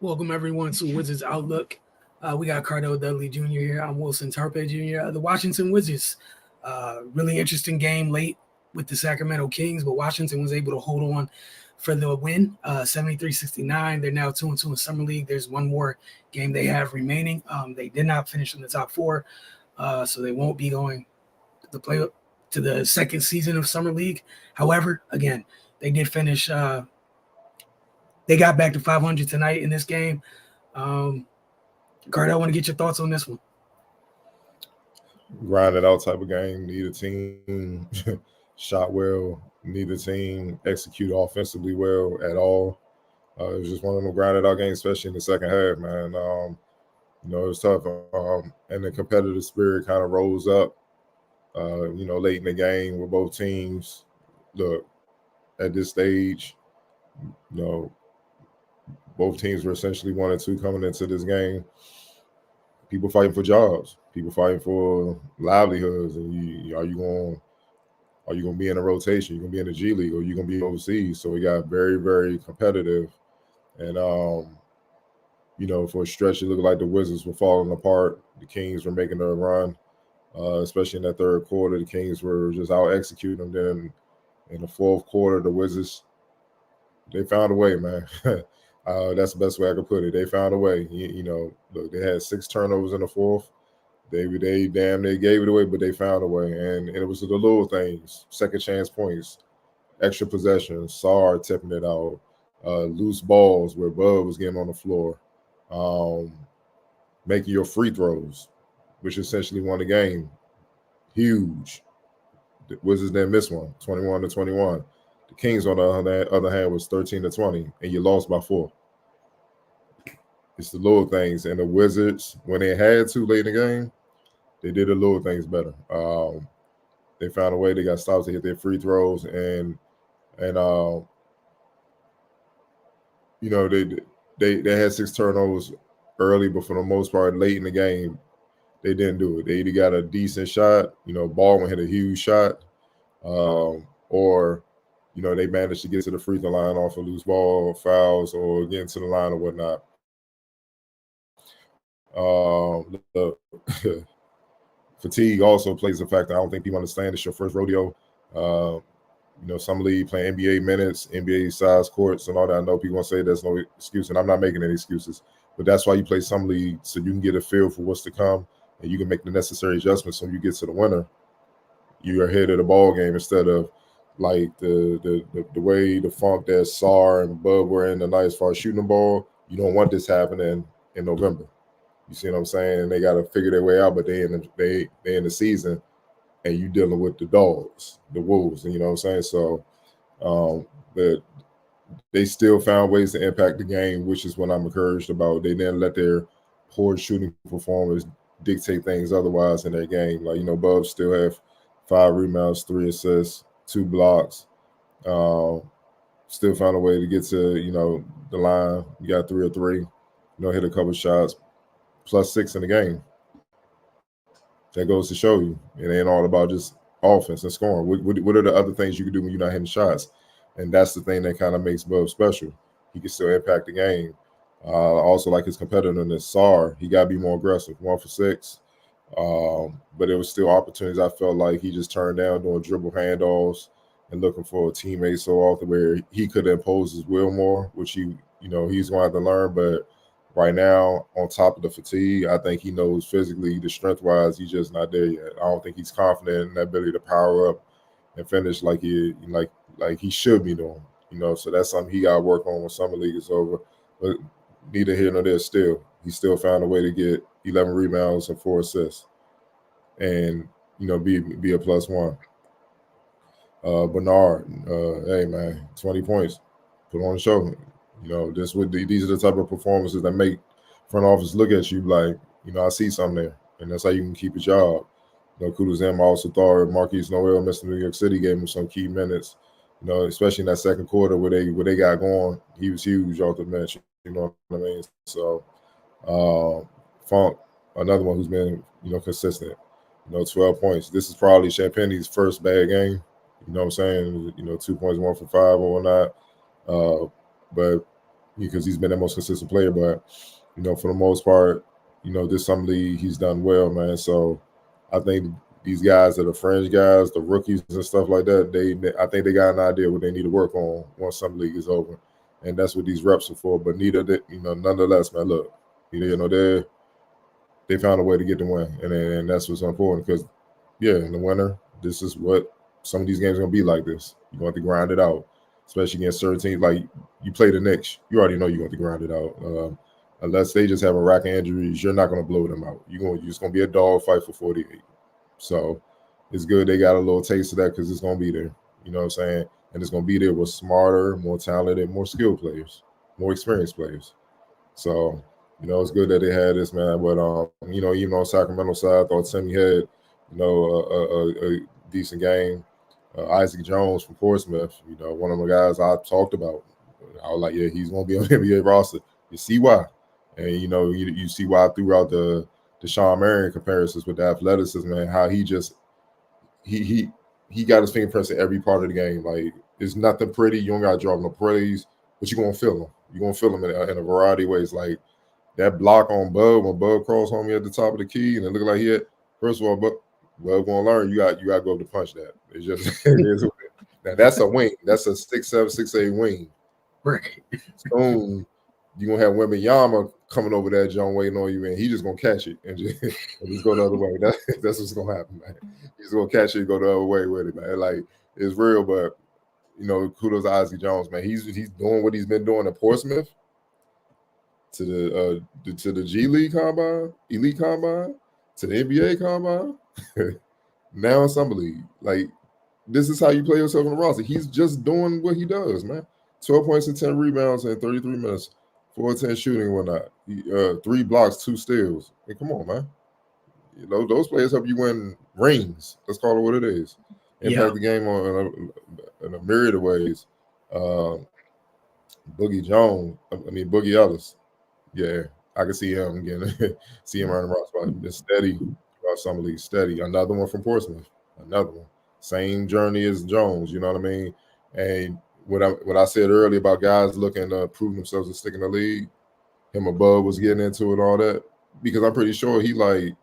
Welcome everyone to Wizards Outlook. We got Cardell Dudley Jr. here. I'm Wilson Tarpe Jr. The Washington Wizards. Really interesting game late with the Sacramento Kings, but Washington was able to hold on for the win, 73-69. They're now 2-2 in Summer League. There's one more game they have remaining. They did not finish in the top four, so they won't be going to the second season of Summer League. However, again, they did finish. They got back to 500 tonight in this game. Card, I want to get your thoughts on this one. Grinded out type of game. Neither team shot well. Neither team executed offensively well at all. It was just one of them grinded out games, especially in the second half, man. It was tough. And the competitive spirit kind of rose up, late in the game with both teams. Look, at this stage, both teams were essentially 1-2 coming into this game. People fighting for jobs, people fighting for livelihoods, and are you going to be in a rotation? You're going to be in the G League, or you're going to be overseas. So it got very, very competitive, and for a stretch, it looked like the Wizards were falling apart. The Kings were making their run, especially in that third quarter. The Kings were just out executing them. Then in the fourth quarter, the Wizards, they found a way, man. That's the best way I could put it. They found a way. Look, they had 6 turnovers in the fourth. They damn near gave it away, but they found a way. And it was the little things, second chance points, extra possessions, Sar tipping it out, loose balls where Bud was getting on the floor, making your free throws, which essentially won the game. Huge. The Wizards didn't miss one, 21-21. The Kings, on the other hand, was 13-20, and you lost by 4. It's the little things. And the Wizards, when they had to late in the game, they did the little things better. They found a way. They got stops to hit their free throws, and they had 6 turnovers early, but for the most part, late in the game, they didn't do it. They either got a decent shot, Baldwin hit a huge shot, or they managed to get to the free throw line off a loose ball, fouls, or get into the line or whatnot. Fatigue also plays a factor. I don't think people understand it's your first rodeo. Some league playing NBA minutes, NBA size courts, and all that. I know people want to say there's no excuse, and I'm not making any excuses. But that's why you play some league, so you can get a feel for what's to come, and you can make the necessary adjustments when you get to the winter. You are ahead of the ball game instead of like the way the funk that Sar and Bud were in the night as far as shooting the ball. You don't want this happening in November. You see what I'm saying? And they got to figure their way out, but they in the season, and you dealing with the dogs, the Wolves, and you know what I'm saying? So they still found ways to impact the game, which is what I'm encouraged about. They didn't let their poor shooting performance dictate things otherwise in their game. Like, Bub still have 5 rebounds, 3 assists, 2 blocks. Still found a way to get to, the line. You got 3 or 3, hit a couple shots, plus 6 in the game. That goes to show you it ain't all about just offense and scoring. What are the other things you can do when you're not hitting shots? And that's the thing that kind of makes Bub special. He can still impact the game. Also, like his competitiveness, Sar, he got to be more aggressive, 1 for 6. But it was still opportunities I felt like he just turned down doing dribble handoffs and looking for a teammate so often where he could impose his will more, which he's going to have to learn. But right now, on top of the fatigue, I think he knows physically, the strength-wise, he's just not there yet. I don't think he's confident in that ability to power up and finish like he should be doing. So that's something he got to work on when Summer League is over. But neither here nor there still. He still found a way to get 11 rebounds and 4 assists and, be a +1. Bernard, hey, man, 20 points. Put on the show. These are the type of performances that make front office look at you like, I see something there. And that's how you can keep a job. Kudos to him. I also thought Marquise Noel, Mr. New York City, gave him some key minutes, especially in that second quarter where they got going. He was huge off the bench, you know what I mean? So, Funk, another one who's been, consistent, 12 points. This is probably Champagne's first bad game. You know what I'm saying? 2 points, 1 for 5 or whatnot. But because he's been the most consistent player. But for the most part, this summer league he's done well, man. So I think these guys that are fringe guys, the rookies and stuff like that, I think they got an idea what they need to work on once summer league is over, and that's what these reps are for. But nonetheless, man, look, they found a way to get the win, and that's what's important because, in the winter, this is what some of these games are gonna be like. This you're going to grind it out, especially against certain teams. Like you play the Knicks, you already know you're going to grind it out. Unless they just have a rack of injuries, you're not going to blow them out. You're just going to be a dog fight for 48. So it's good they got a little taste of that because it's going to be there. You know what I'm saying? And it's going to be there with smarter, more talented, more skilled players, more experienced players. So, it's good that they had this, man. But, even on Sacramento side, I thought Timmy had, a decent game. Isaac Jones from Portsmouth, one of the guys I talked about. I was like, yeah, he's going to be on the NBA roster. You see why. And, you see why throughout the Sean Marion comparisons with the athleticism, man, how he just he got his fingerprints in every part of the game. Like, it's nothing pretty. You don't got to draw no praise, but you're going to feel him. You're going to feel him in a variety of ways. Like, that block on Bud, when Bud crossed home at the top of the key, and it looked like he had, first of all, Bud going to learn, you got to go up to punch that. It's just, now that's a wing. That's a 6'7", 6'8" wing. Right. Boom. You're going to have Wembanyama coming over that John waiting on you, man. He's just going to catch it and just go the other way. That's what's going to happen, man. He's going to catch it and go the other way with it, man. Like, it's real, but, kudos to Isaac Jones, man. He's doing what he's been doing at Portsmouth to the G League Combine, Elite Combine, to the NBA Combine, now in Summer League. Like, this is how you play yourself in the roster. He's just doing what he does, man. 12 points and 10 rebounds in 33 minutes. 4-10 shooting and whatnot. 3 blocks, 2 steals. Hey, come on, man. Those players help you win rings. Let's call it what it is. Impact the game in a myriad of ways. Boogie Ellis. Yeah, I can see him again. See him around the rock spot. Just steady throughout Summer League. Steady. Another one from Portsmouth. Another one. Same journey as Jones. You know what I mean? And what I said earlier about guys looking to prove themselves and stick in the league, him and Bud was getting into it and all that, because I'm pretty sure he like,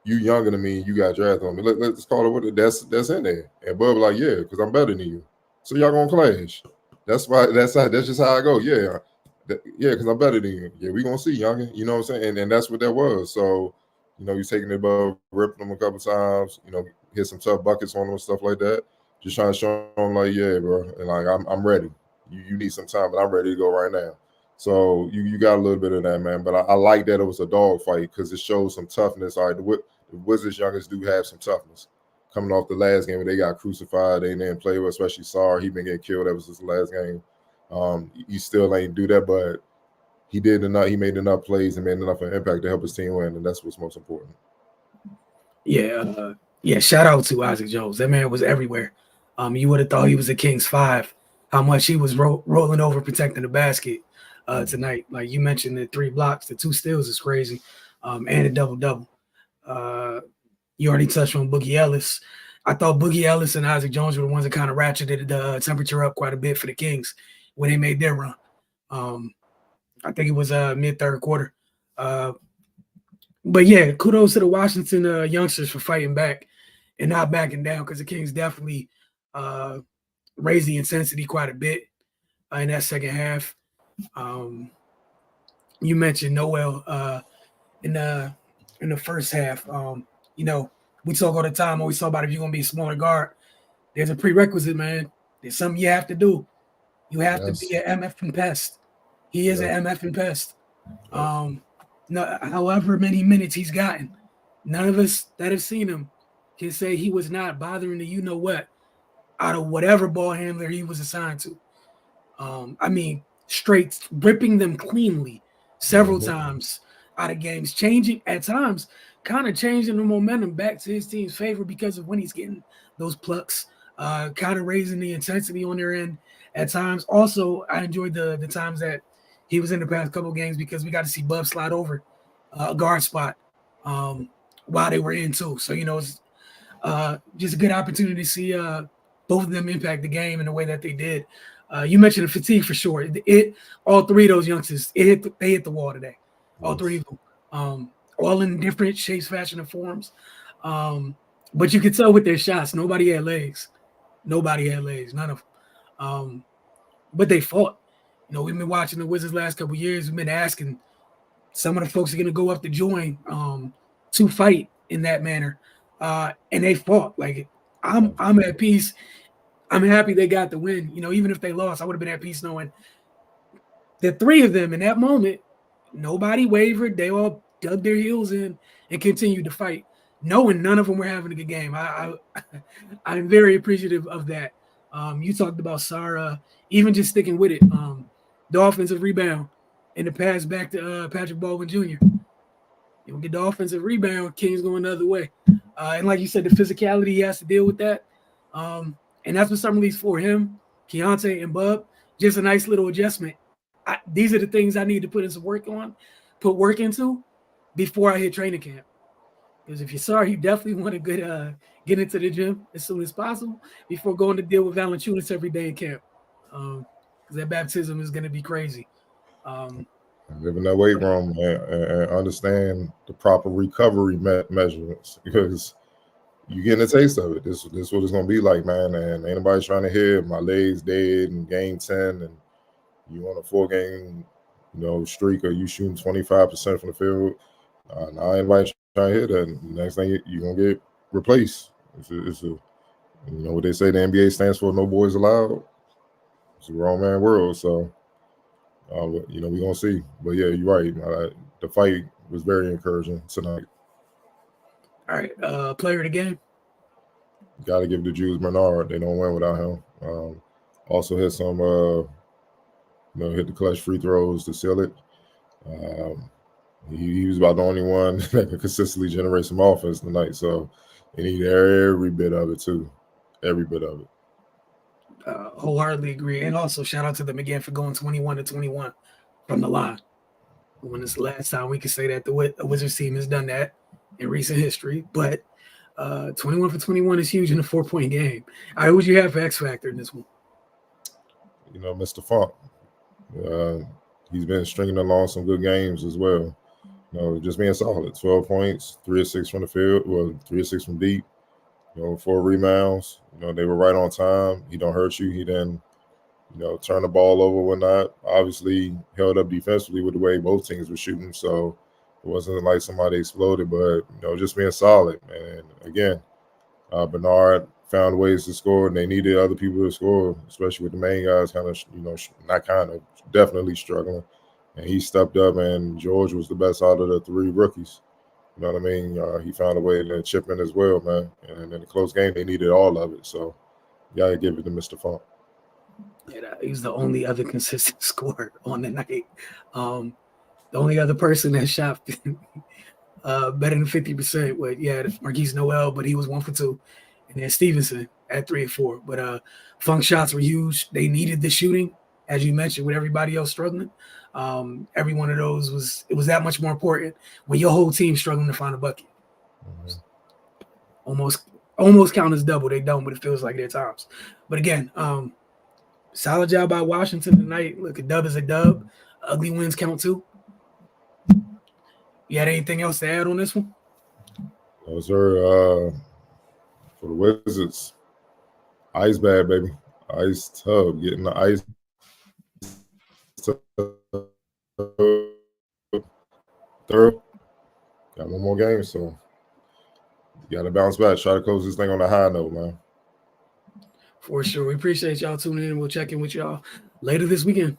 you younger than me, you got drafted on me. Let's call it what it, that's in there. And Bud was like, yeah, because I'm better than you. So y'all gonna clash. That's just how I go. Yeah, because I'm better than you. Yeah, we gonna see, youngin. You know what I'm saying? And that's what that was. So, you taking it above, ripping them a couple times, hit some tough buckets on them and stuff like that. Just trying to show them, like, yeah, bro, and like I'm ready. You need some time, but I'm ready to go right now. So you got a little bit of that, man. But I like that it was a dog fight because it shows some toughness. All right, the Wizards youngest do have some toughness. Coming off the last game where they got crucified, they didn't play with, especially Sarr. He been getting killed ever since the last game. He still ain't do that, but he did enough. He made enough plays and made enough of an impact to help his team win, and that's what's most important. Yeah, shout out to Isaac Jones. That man was everywhere. You would have thought he was a Kings 5. How much he was rolling over protecting the basket tonight. Like you mentioned, the 3 blocks, the 2 steals is crazy, and a double-double. You already touched on Boogie Ellis. I thought Boogie Ellis and Isaac Jones were the ones that kind of ratcheted the temperature up quite a bit for the Kings when they made their run. I think it was mid-third quarter. But yeah, kudos to the Washington youngsters for fighting back and not backing down, because the Kings definitely raised the intensity quite a bit in that second half. You mentioned Noel in the first half. We talk all the time, always talk about if you're going to be a smaller guard, there's a prerequisite, man. There's something you have to do. You have to be an MF pest. He is an MF pest. However many minutes he's gotten, none of us that have seen him can say he was not bothering the you-know-what out of whatever ball handler he was assigned to. Straight ripping them cleanly several times out of games, changing at times, kind of changing the momentum back to his team's favor because of when he's getting those plucks, kind of raising the intensity on their end at times. Also, I enjoyed the times that he was in the past couple of games because we got to see Bub slide over a guard spot while they were in too. So, it's just a good opportunity to see both of them impact the game in the way that they did. You mentioned the fatigue for sure. All three of those youngsters, they hit the wall today. All three of them, all in different shapes, fashion, and forms. But you could tell with their shots, nobody had legs. Nobody had legs, none of them. But they fought. We've been watching the Wizards last couple of years. We've been asking some of the folks are going to go up to join to fight in that manner, and they fought. Like I'm at peace. I'm happy they got the win. Even if they lost, I would have been at peace knowing the three of them in that moment, nobody wavered. They all dug their heels in and continued to fight, knowing none of them were having a good game. I'm very appreciative of that. You talked about Sarah, even just sticking with it. The offensive rebound and the pass back to Patrick Baldwin Jr. You get the offensive rebound, King's going the other way. And like you said, the physicality, he has to deal with that. And that's what Summer League's for him, Keontae and Bub. Just a nice little adjustment. These are the things I need to put work into before I hit training camp. Because if you're sorry, you definitely want to get into the gym as soon as possible before going to deal with Valanciunas every day in camp. Because that baptism is going to be crazy. Live in that weight room and understand the proper recovery measurements, because you getting a taste of it. This what it's gonna be like, man. And ain't nobody trying to hear my legs dead in game 10 and you on a 4-game, streak, or you shooting 25% from the field. Now anybody trying to hear that. Next thing you're gonna get replaced. It's what they say the NBA stands for: no boys allowed. It's a grown man world, so. We're gonna see, but yeah, you're right. The fight was very encouraging tonight. All right, player of the game. Got to give it to Jules Bernard. They don't win without him. Also hit some, hit the clutch free throws to seal it. He was about the only one that could consistently generate some offense tonight. So he needed every bit of it too, every bit of it. Wholeheartedly agree. And also shout out to them again for going 21-21 from the line. When it's the last time we can say that the Wizards team has done that in recent history. But 21 for 21 is huge in a 4-point game. All right, who would you have for X Factor in this one? Mr. Funk. He's been stringing along some good games as well. Just being solid. 12 points, 3 of 6 from the field, 3 of 6 from deep. 4 rebounds. They were right on time. He don't hurt you. He didn't, turn the ball over, whatnot. Obviously, held up defensively with the way both teams were shooting. So it wasn't like somebody exploded, but just being solid. And again, Bernard found ways to score, and they needed other people to score, especially with the main guys definitely struggling. And he stepped up, and George was the best out of the 3 rookies. You know what I mean? He found a way to chip in as well, man. And in a close game, they needed all of it. So, you got to give it to Mr. Funk. Yeah, he's the only other consistent scorer on the night. The only other person that shot better than 50%. But Marquise Noel, but he was 1 for 2. And then Stevenson at 3 and 4. But Funk's shots were huge. They needed the shooting, as you mentioned, with everybody else struggling. Every one of those was that much more important when your whole team's struggling to find a bucket. Mm-hmm. Almost count as double. They don't, but it feels like their times. But again, solid job by Washington tonight. Look, a dub is a dub. Ugly wins count too. You had anything else to add on this one? No, sir. For the Wizards, ice bag, baby. Ice tub. Getting the ice tub. Third. Got one more game, so you got to bounce back. Try to close this thing on a high note, man. For sure. We appreciate y'all tuning in. We'll check in with y'all later this weekend.